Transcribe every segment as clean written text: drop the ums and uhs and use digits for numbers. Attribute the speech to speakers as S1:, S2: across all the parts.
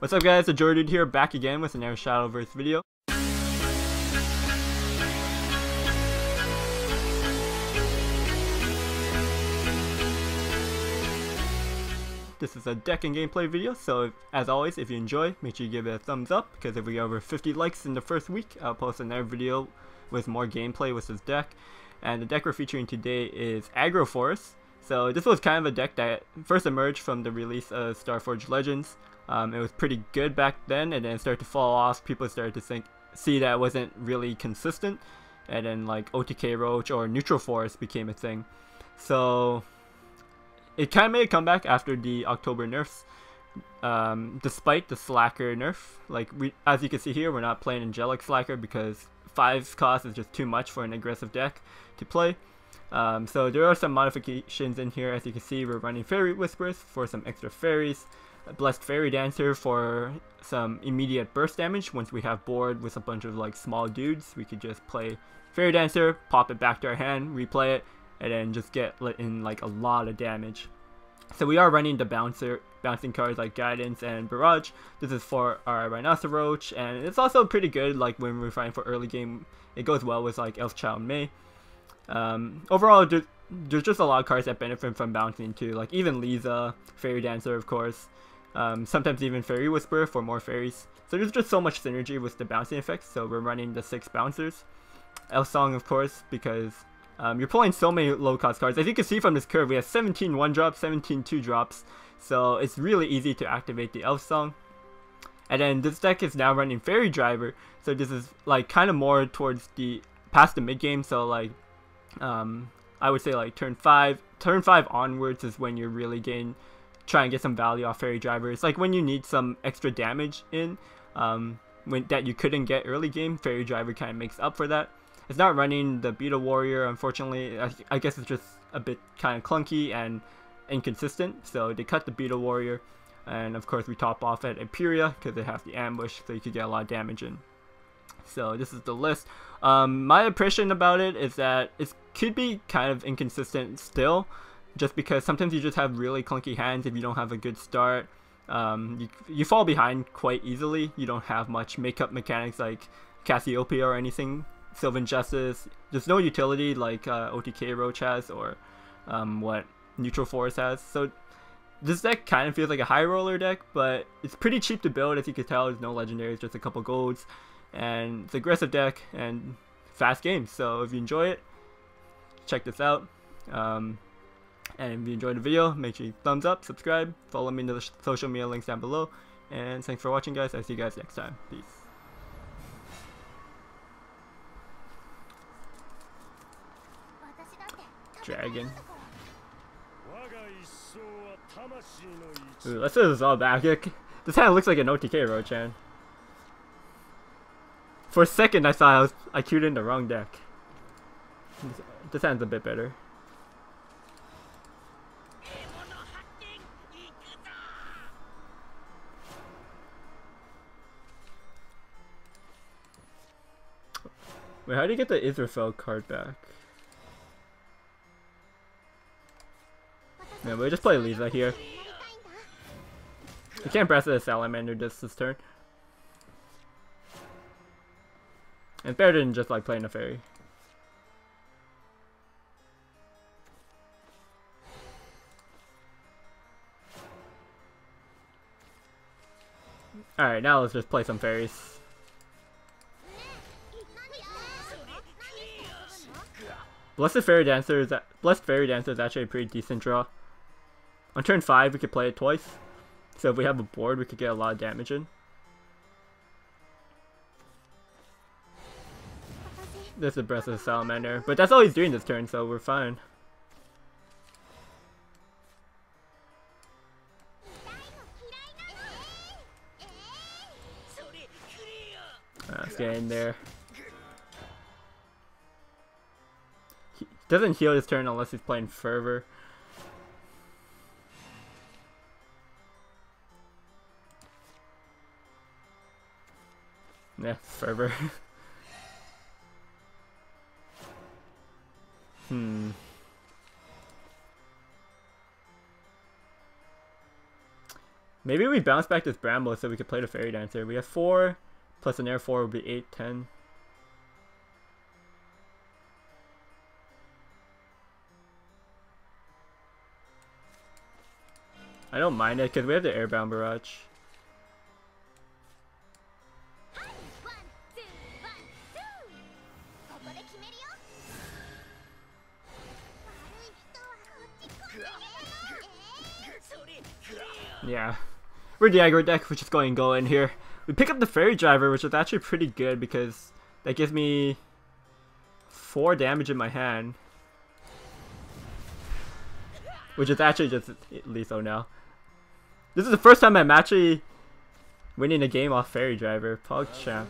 S1: What's up guys, TheJordude here, back again with another Shadowverse video. This is a deck and gameplay video, so as always, if you enjoy, make sure you give it a thumbs up, because if we get over 50 likes in the first week, I'll post another video with more gameplay with this deck. And the deck we're featuring today is Aggro. So this was kind of a deck that first emerged from the release of Starforged Legends. It was pretty good back then, and then it started to fall off. People started to see that it wasn't really consistent, and then like OTK Roach or Neutral Forest became a thing. So it kind of made a comeback after the October nerfs, despite the Slacker nerf. Like as you can see here, we're not playing Angelic Slacker because 5 cost is just too much for an aggressive deck to play. So there are some modifications in here. As you can see, we're running Fairy Whispers for some extra fairies, a Blessed Fairy Dancer for some immediate burst damage. Once we have board with a bunch of like small dudes, we could just play Fairy Dancer, pop it back to our hand, replay it, and then just get in like a lot of damage. So we are running the bouncing cards like Guidance and Barrage. This is for our Rhinoceros Roach, and it's also pretty good like when we're fighting for early game. It goes well with like Elfchild May. Overall, there's just a lot of cards that benefit from bouncing too, like even Lisa, Fairy Dancer of course, sometimes even Fairy Whisper for more fairies. So there's just so much synergy with the bouncing effects, so we're running the 6 bouncers. Elf Song of course, because you're pulling so many low cost cards. As you can see from this curve, we have 17 1-drops, 17 2-drops, so it's really easy to activate the Elf Song. And then this deck is now running Fairy Driver, so this is like kind of more towards the past the mid game. So like I would say like turn 5 onwards is when you're really try and get some value off Fairy Driver. It's like when you need some extra damage in that you couldn't get early game. Fairy Driver kind of makes up for that. It's not running the Beetle Warrior, unfortunately. I guess it's just a bit kind of clunky and inconsistent, so they cut the Beetle Warrior, and of course we top off at Imperia because it has the ambush, so you could get a lot of damage in. So this is the list. My impression about it is that it could be kind of inconsistent still, just because sometimes you just have really clunky hands if you don't have a good start. You fall behind quite easily. You don't have much makeup mechanics like Cassiopeia or anything. Sylvan Justice, there's no utility like OTK Roach has or what Neutral Forest has. So this deck kind of feels like a high roller deck, but it's pretty cheap to build. As you can tell, there's no legendaries, just a couple golds, and it's an aggressive deck and fast games. So if you enjoy it, check this out. And if you enjoyed the video, make sure you thumbs up, subscribe, follow me in the social media links down below, and thanks for watching guys. I'll see you guys next time. Peace. Dragon. Ooh, let's say this is all back. This hand looks like an OTK Roach hand. For a second I thought I queued in the wrong deck. This hand's a bit better. Wait, how do you get the Israfel card back? Yeah, we'll just play Lisa here. You can't press the Salamander this turn. It's better than just like playing a fairy. Alright, now let's just play some fairies. Blessed Fairy Dancer is actually a pretty decent draw. On turn 5 we could play it twice, so if we have a board we could get a lot of damage in. This is Breath of the Salamander, but that's all he's doing this turn, so we're fine. Let's get in there. He doesn't heal this turn unless he's playing Fervor. Yeah, Fervor. Maybe we bounce back this Bramble so we could play the Fairy Dancer. We have 4 plus an air 4 would be 8, 10. I don't mind it because we have the Airbound Barrage. Yeah, we're the aggro deck, which is going to go in here. We pick up the Fairy Driver, which is actually pretty good because that gives me 4 damage in my hand, which is actually just lethal now. This is the first time I'm actually winning a game off Fairy Driver. PogChamp.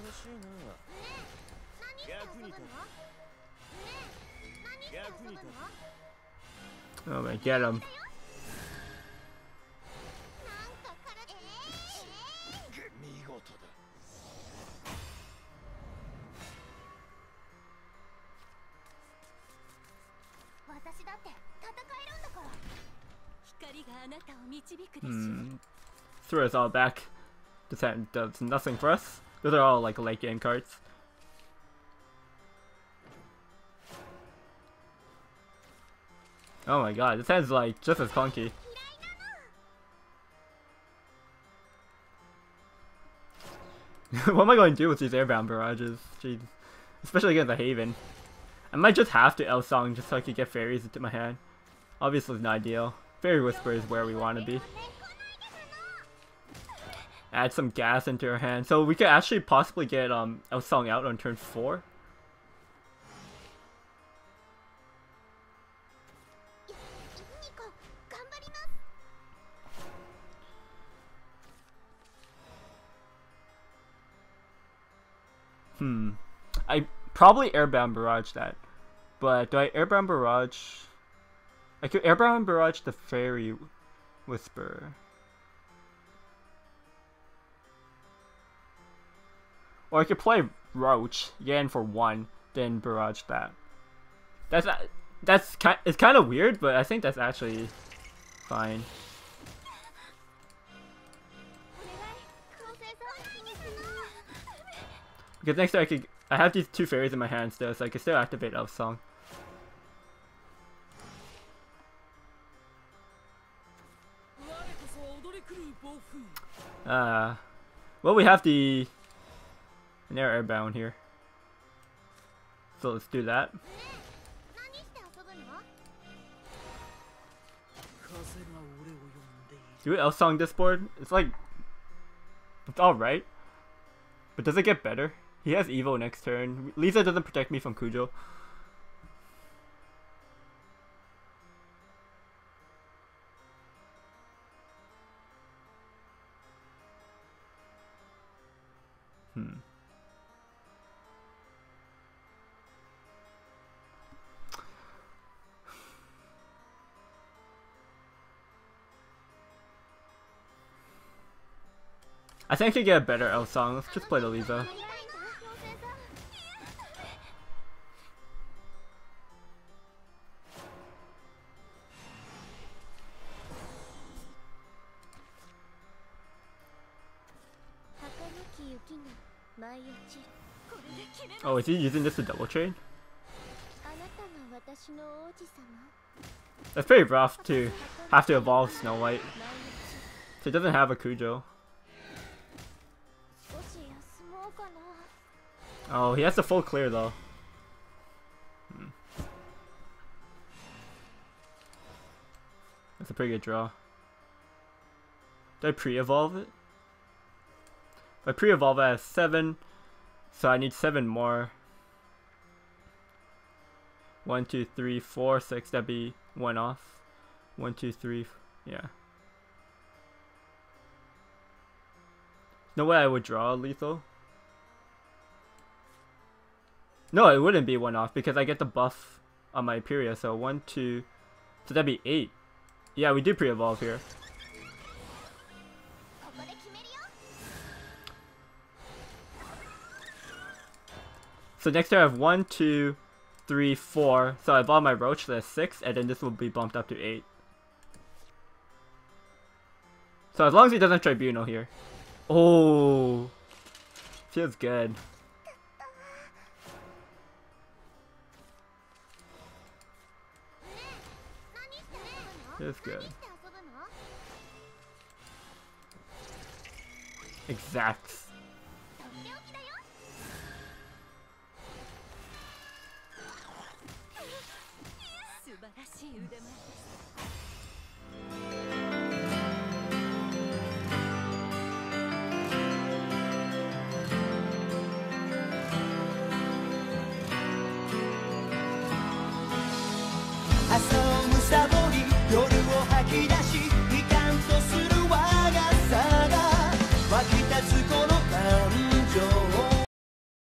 S1: Oh man, get him. Throw us all back. This hand does nothing for us. Those are all like late game cards. Oh my god, this hand's like just as clunky. What am I going to do with these airbound barrages? Jeez. Especially against the Haven. I might just have to L-Song just so I could get fairies into my hand. Obviously it's not ideal. Fairy Whisper is where we want to be. Add some gas into our hand. So we could actually possibly get L-Song out on turn 4. I probably Airbound Barrage that. But do I Airbound Barrage? I could Airbound Barrage the Fairy Whisper. Or I could play Roach, again for 1, then Barrage that. It's kind of weird, but I think that's actually fine. Because next time I have these 2 fairies in my hand still, so I can still activate L-Song. Well, we have an airbound here, so let's do that. Do we L-Song this board? It's alright, but does it get better? He has Evo next turn. Lisa doesn't protect me from Cujo. I think I could get a better L-Song. Let's just play the Lisa. Oh, is he using this to double trade? That's pretty rough to have to evolve Snow White. So he doesn't have a Cujo. Oh, he has the full clear though. That's a pretty good draw. Did I pre-evolve it? If I pre-evolve, I have 7, so I need 7 more. 1, 2, 3, 4, 6. That'd be 1 off. 1, 2, 3. Yeah. No way I would draw a lethal. No, it wouldn't be 1 off because I get the buff on my Imperia. So 1, 2. So that'd be 8. Yeah, we do pre-evolve here. So next turn I have 1, 2, 3, 4. So I evolve my Roach to 6, and then this will be bumped up to 8. So as long as he doesn't tribunal here. Oh, feels good. Feels good. Exacts.